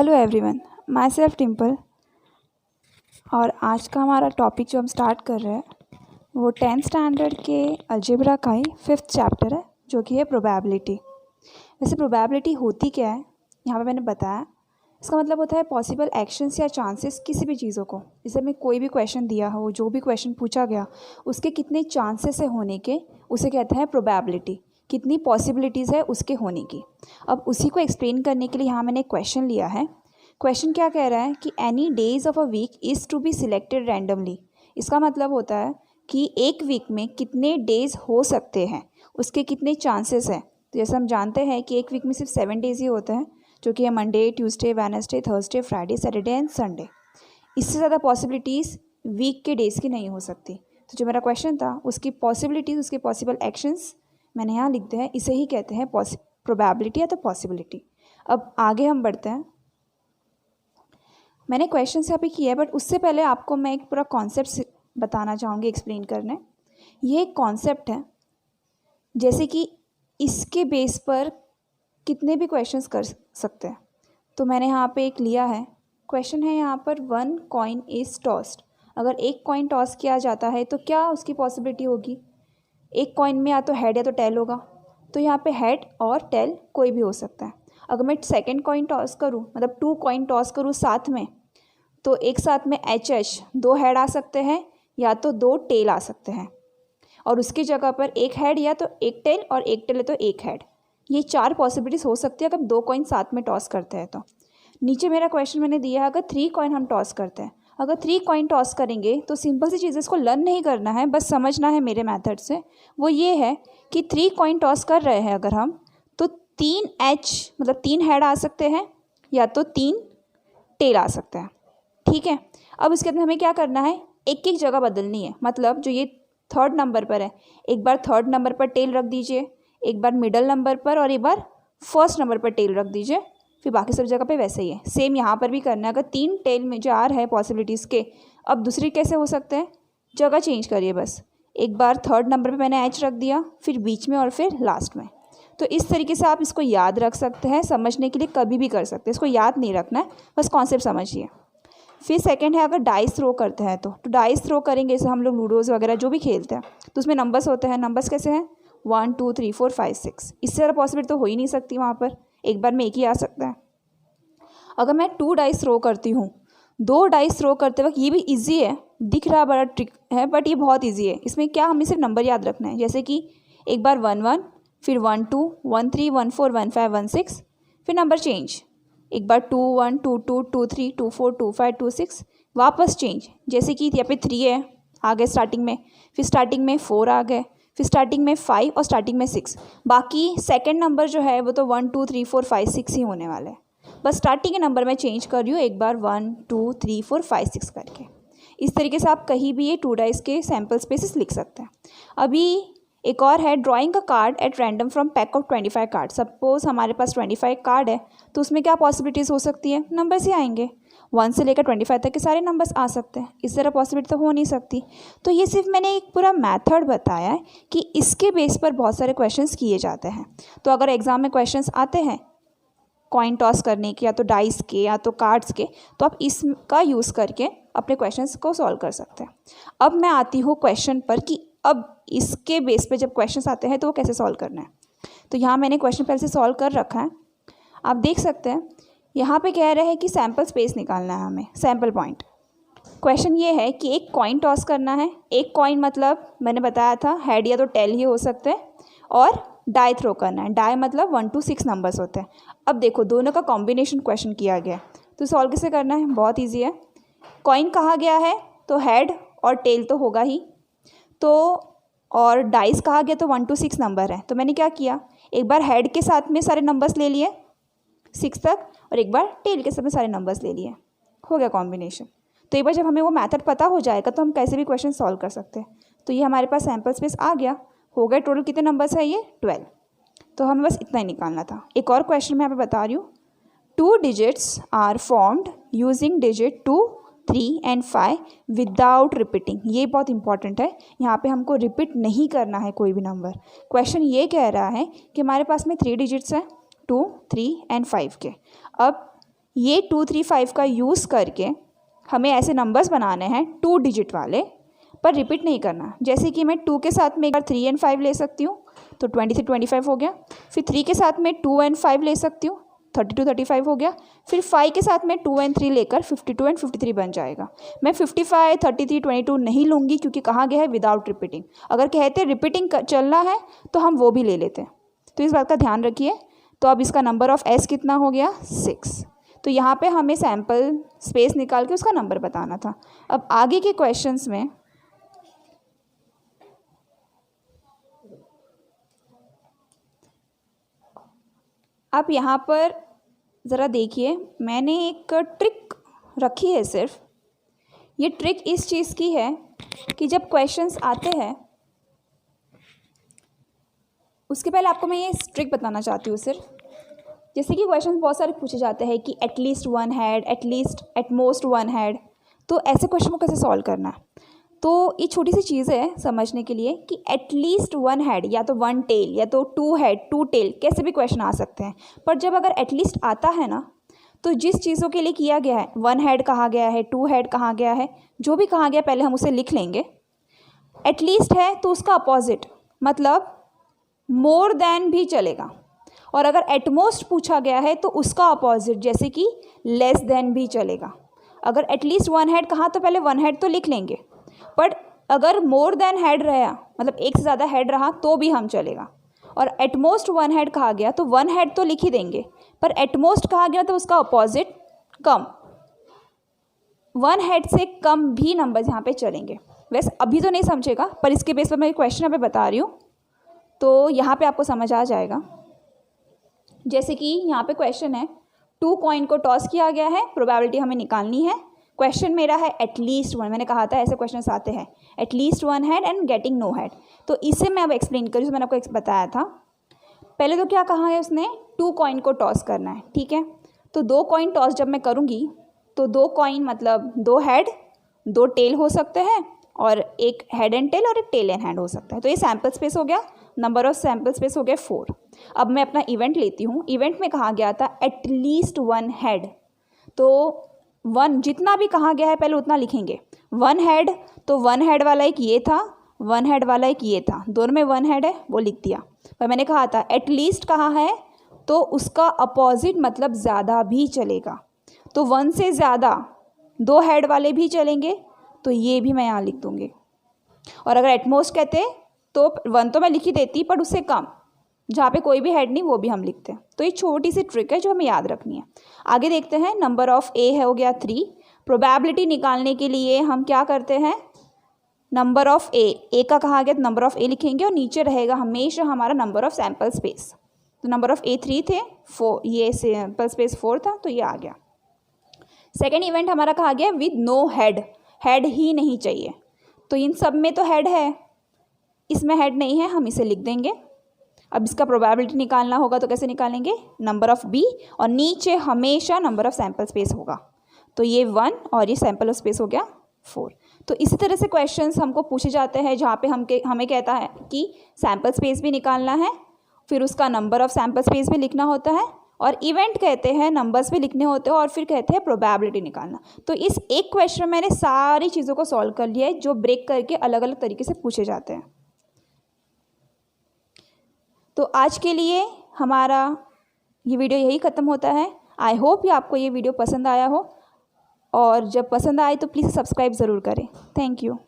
Hello everyone, my self टिम्पल। और आज का हमारा टॉपिक जो हम स्टार्ट कर रहे हैं वो 10th स्टैंडर्ड के अलजेब्रा का ही 5th चैप्टर है, जो कि है प्रोबेबिलिटी। वैसे प्रोबेबिलिटी होती क्या है यहाँ पे मैंने बताया। इसका मतलब होता है पॉसिबल एक्शंस या चांसेस किसी भी चीज़ों को, जैसे मैं कोई भी क्वेश्चन दिया हो, जो भी क्वेश्चन पूछा गया उसके कितने चांसेस है होने के, उसे कहते हैं प्रोबेबिलिटी। कितनी पॉसिबिलिटीज़ है उसके होने की। अब उसी को एक्सप्लेन करने के लिए यहाँ मैंने एक क्वेश्चन लिया है। क्वेश्चन क्या कह रहा है कि any days of a week is to be selected randomly. इसका मतलब होता है कि एक वीक में कितने डेज हो सकते हैं, उसके कितने चांसेस हैं। तो जैसे हम जानते हैं कि एक वीक में सिर्फ 7 डेज ही होते हैं, जो कि है Monday, Tuesday, Wednesday, Thursday, Friday, Saturday and Sunday. इससे ज़्यादा पॉसिबिलिटीज़ वीक के डेज़ की नहीं हो सकती। तो जो मेरा क्वेश्चन था उसकी पॉसिबिलिटीज़, उसके पॉसिबल एक्शंस मैंने यहाँ लिखते हैं। इसे ही कहते हैं प्रोबेबिलिटी या तो पॉसिबिलिटी। अब आगे हम बढ़ते हैं। मैंने क्वेश्चन यहाँ पे किया है, बट उससे पहले आपको मैं एक पूरा कॉन्सेप्ट बताना चाहूँगी, एक्सप्लेन करने। ये एक कॉन्सेप्ट है, जैसे कि इसके बेस पर कितने भी क्वेश्चंस कर सकते हैं। तो मैंने यहाँ पे एक लिया है, क्वेश्चन है यहाँ पर 1 कॉइन इज़ टॉस्ड। अगर एक कॉइन टॉस किया जाता है तो क्या उसकी पॉसिबिलिटी होगी। एक कॉइन में या तो हेड या तो टेल होगा, तो यहाँ पे हेड और टेल कोई भी हो सकता है। अगर मैं सेकंड कॉइन टॉस करूँ, मतलब 2 कॉइन टॉस करूँ साथ में, तो एक साथ में एच 2 हेड आ सकते हैं या तो 2 टेल आ सकते हैं, और उसकी जगह पर एक हेड या तो एक टेल, और एक टेल है तो एक हेड। ये 4 पॉसिबिलिटीज़ हो सकती है अगर 2 कॉइन साथ में टॉस करते हैं। तो नीचे मेरा क्वेश्चन मैंने दिया है, अगर 3 कॉइन हम टॉस करते हैं। अगर 3 कॉइन टॉस करेंगे तो सिंपल सी चीज़, इसको लर्न नहीं करना है, बस समझना है मेरे मेथड से। वो ये है कि 3 कॉइन टॉस कर रहे हैं अगर हम, तो 3 एच मतलब 3 हेड आ सकते हैं या तो 3 टेल आ सकते हैं। ठीक है, अब इसके अंदर हमें क्या करना है, एक एक जगह बदलनी है। मतलब जो ये 3rd नंबर पर है, एक बार 3rd नंबर पर टेल रख दीजिए, एक बार मिडल नंबर पर, और एक बार 1st नंबर पर टेल रख दीजिए। फिर बाकी सब जगह पे वैसे ही है, सेम यहाँ पर भी करना है। अगर 3 टेल में 4 है पॉसिबिलिटीज़ के, अब दूसरी कैसे हो सकते हैं, जगह चेंज करिए बस। एक बार 3rd नंबर पर मैंने एच रख दिया, फिर बीच में और फिर लास्ट में। तो इस तरीके से आप इसको याद रख सकते हैं, समझने के लिए कभी भी कर सकते हैं। इसको याद नहीं रखना है, बस कॉन्सेप्ट समझिए। फिर सेकंड है, अगर डाइस थ्रो करते हैं तो डाइस थ्रो करेंगे, जैसे हम लोग लूडोज़ वगैरह जो भी खेलते हैं, तो उसमें नंबर्स होते हैं। नंबर्स कैसे हैं, 1 2 3 4 5 6। इससे ज़्यादा पॉसिबिलिटी तो हो ही नहीं सकती वहाँ पर, एक बार में एक ही आ सकता है। अगर मैं 2 डाइस थ्रो करती हूँ, 2 डाइस थ्रो करते वक्त, ये भी ईजी है, दिख रहा बड़ा ट्रिक है, बट ये बहुत ईजी है। इसमें क्या, हमें सिर्फ नंबर याद रखना है। जैसे कि एक बार 1 1, फिर 1 2 1 3 1 4 1 5 1 6, फिर नंबर चेंज, एक बार 2 1 2 2 2 3 2 4 2 5 2 6, वापस चेंज। जैसे कि यहाँ पे 3 है, आ गए स्टार्टिंग में, फिर स्टार्टिंग में 4 आ गए, फिर स्टार्टिंग में 5 और स्टार्टिंग में 6। बाकी सेकंड नंबर जो है वो तो 1 2 3 4 5 6 ही होने वाला है। बस स्टार्टिंग के नंबर में चेंज कर रही हूँ, एक बार 1 2 3 4 5 6 करके। इस तरीके से आप कहीं भी ये 2 डाइस के सैम्पल स्पेसेस लिख सकते हैं। अभी एक और है, drawing a card at random from pack of 25 card. Suppose हमारे पास 25 कार्ड है, तो उसमें क्या पॉसिबिलिटीज़ हो सकती है, नंबर्स ही आएंगे। 1 से लेकर 25 तक के सारे नंबर्स आ सकते हैं, इस तरह पॉसिबिलिटी तो हो नहीं सकती। तो ये सिर्फ मैंने एक पूरा मेथड बताया है कि इसके बेस पर बहुत सारे क्वेश्चंस किए जाते हैं। तो अगर एग्जाम में क्वेश्चंस आते हैं कॉइन टॉस करने के, या तो डाइस के या तो कार्ड्स के, तो आप इसका यूज़ करके अपने क्वेश्चंस को सॉल्व कर सकते हैं। अब मैं आती हूँ क्वेश्चन पर कि अब इसके बेस पे जब क्वेश्चंस आते हैं तो वो कैसे सॉल्व करना है। तो यहाँ मैंने क्वेश्चन पहले से सॉल्व कर रखा है, आप देख सकते हैं। यहाँ पे कह रहे हैं कि सैम्पल स्पेस निकालना है हमें, सैम्पल पॉइंट। क्वेश्चन ये है कि एक कॉइन टॉस करना है। एक कॉइन मतलब मैंने बताया था हेड या तो टेल ही हो सकते हैं, और डाई थ्रो करना है। डाई मतलब 1 to 6 नंबर्स होते हैं। अब देखो दोनों का कॉम्बिनेशन क्वेश्चन किया गया है, तो सॉल्व कैसे करना है, बहुत ईजी है। कॉइन कहा गया है तो हेड और टेल तो होगा ही, तो और डाइस कहा गया तो 1 to 6 नंबर है। तो मैंने क्या किया, एक बार हेड के साथ में सारे नंबर्स ले लिए 6 तक, और एक बार टेल के साथ में सारे नंबर्स ले लिए, हो गया कॉम्बिनेशन। तो एक बार जब हमें वो मेथड पता हो जाएगा तो हम कैसे भी क्वेश्चन सॉल्व कर सकते हैं। तो ये हमारे पास सैम्पल स्पेस आ गया, हो गए। टोटल कितने नंबर्स है, ये 12। तो हमें बस इतना ही निकालना था। एक और क्वेश्चन मैं यहाँ पे बता रही हूँ, 2 digits are formed using digit 2 3 and 5 without repeating. ये बहुत इंपॉर्टेंट है, यहाँ पे हमको रिपीट नहीं करना है कोई भी नंबर। क्वेश्चन ये कह रहा है कि हमारे पास में 3 डिजिट्स हैं, 2 3 and 5 के। अब ये 235 का यूज़ करके हमें ऐसे नंबर्स बनाने हैं 2 डिजिट वाले, पर रिपीट नहीं करना। जैसे कि मैं 2 के साथ में एक बार 3 और 5 ले सकती हूँ, तो 20 से 25 हो गया। फिर 3 के साथ में 2 और 5 ले सकती हूँ, 32 35 हो गया। फिर 5 के साथ में 2 और 3 लेकर 52 और 53 बन जाएगा। मैं 55, 33, 22 नहीं लूँगी क्योंकि कहा गया है विदाउट रिपीटिंग। अगर कहते रिपीटिंग चलना है तो हम वो भी ले लेते हैं, तो इस बात का ध्यान रखिए। तो अब इसका नंबर ऑफ़ एस कितना हो गया? 6। तो यहाँ पे हमें सैम्पल स्पेस निकाल के उसका नंबर बताना था। अब आगे के क्वेश्चंस में आप यहाँ पर ज़रा देखिए, मैंने एक ट्रिक रखी है। सिर्फ ये ट्रिक इस चीज़ की है कि जब क्वेश्चंस आते हैं उसके पहले आपको मैं ये ट्रिक बताना चाहती हूँ। सिर्फ जैसे कि क्वेश्चंस बहुत सारे पूछे जाते हैं कि at least 1 head, at least at most 1 head, तो ऐसे क्वेश्चन को कैसे सॉल्व करना है। तो ये छोटी सी चीज़ है समझने के लिए कि एटलीस्ट 1 हेड या तो 1 टेल या तो 2 हेड 2 टेल कैसे भी क्वेश्चन आ सकते हैं। पर जब अगर एटलीस्ट आता है ना, तो जिस चीज़ों के लिए किया गया है, 1 हेड कहा गया है, 2 हेड कहा गया है, जो भी कहा गया पहले हम उसे लिख लेंगे। एटलीस्ट है तो उसका अपोजिट मतलब मोर देन भी चलेगा, और अगर एटमोस्ट पूछा गया है तो उसका अपोजिट जैसे कि लेस देन भी चलेगा। अगर एटलीस्ट 1 हेड कहा तो पहले 1 हेड तो लिख लेंगे, बट अगर मोर देन हेड रहा मतलब एक से ज़्यादा हेड रहा तो भी हम चलेगा। और एटमोस्ट 1 हेड कहा गया तो 1 हेड तो लिख ही देंगे, पर एटमोस्ट कहा गया तो उसका अपोजिट कम, 1 हेड से कम भी नंबर्स यहाँ पे चलेंगे। वैसे अभी तो नहीं समझेगा, पर इसके बेस पर मैं क्वेश्चन यहाँ पे बता रही हूँ तो यहाँ पे आपको समझ आ जाएगा। जैसे कि यहाँ पे क्वेश्चन है, 2 कॉइन को टॉस किया गया है, प्रोबेबिलिटी हमें निकालनी है। क्वेश्चन मेरा है एटलीस्ट 1, मैंने कहा था ऐसे क्वेश्चन आते हैं at least 1 head and getting no head. तो इसे मैं अब एक्सप्लेन करूँ, मैंने आपको बताया था। पहले तो क्या कहा है उसने, 2 कॉइन को टॉस करना है, ठीक है। तो 2 कॉइन टॉस जब मैं करूँगी तो 2 कॉइन मतलब 2 हेड 2 टेल हो सकते हैं, और एक हेड एंड टेल और एक टेल एंड हैंड हो सकता है। तो ये सैम्पल स्पेस हो गया, नंबर ऑफ सैम्पल स्पेस हो गया 4। अब मैं अपना इवेंट लेती हूँ। इवेंट में कहा गया था एटलीस्ट 1 हेड, तो 1 जितना भी कहा गया है पहले उतना लिखेंगे। 1 हेड तो 1 हेड वाला एक ये था, 1 हेड वाला एक ये था, दोनों में 1 हेड है वो लिख दिया। पर मैंने कहा था एटलीस्ट कहा है तो उसका अपोजिट मतलब ज़्यादा भी चलेगा, तो 1 से ज़्यादा 2 हेड वाले भी चलेंगे, तो ये भी मैं यहाँ लिख दूँगी। और अगर एटमोस्ट कहते तो 1 तो मैं लिख ही देती, पर उससे कम जहाँ पे कोई भी हेड नहीं वो भी हम लिखते हैं। तो ये छोटी सी ट्रिक है जो हमें याद रखनी है। आगे देखते हैं, नंबर ऑफ़ ए है हो गया 3। प्रोबेबिलिटी निकालने के लिए हम क्या करते हैं, नंबर ऑफ़ ए का कहा गया तो नंबर ऑफ़ ए लिखेंगे, और नीचे रहेगा हमेशा हमारा नंबर ऑफ़ सैम्पल स्पेस। तो नंबर ऑफ़ ए 3 थे, 4 ये सैम्पल स्पेस 4 था, तो ये आ गया। सेकेंड इवेंट हमारा कहा गया विद नो हेड, हेड ही नहीं चाहिए। तो इन सब में तो हेड है, इसमें हेड नहीं है, हम इसे लिख देंगे। अब इसका प्रोबेबिलिटी निकालना होगा तो कैसे निकालेंगे, नंबर ऑफ़ बी, और नीचे हमेशा नंबर ऑफ़ सैम्पल स्पेस होगा। तो ये 1 और ये सैम्पल ऑफ स्पेस हो गया 4। तो इसी तरह से क्वेश्चंस हमको पूछे जाते हैं जहाँ पे हमें कहता है कि सैम्पल स्पेस भी निकालना है, फिर उसका नंबर ऑफ़ सैम्पल स्पेस भी लिखना होता है, और इवेंट कहते हैं नंबर्स भी लिखने होते हैं, और फिर कहते हैं प्रोबेबिलिटी निकालना। तो इस एक क्वेश्चन में मैंने सारी चीज़ों को सॉल्व कर लिया है जो ब्रेक करके अलग अलग तरीके से पूछे जाते हैं। तो आज के लिए हमारा ये वीडियो यही ख़त्म होता है। आई होप कि आपको ये वीडियो पसंद आया हो, और जब पसंद आए तो प्लीज़ सब्सक्राइब ज़रूर करें। Thank you.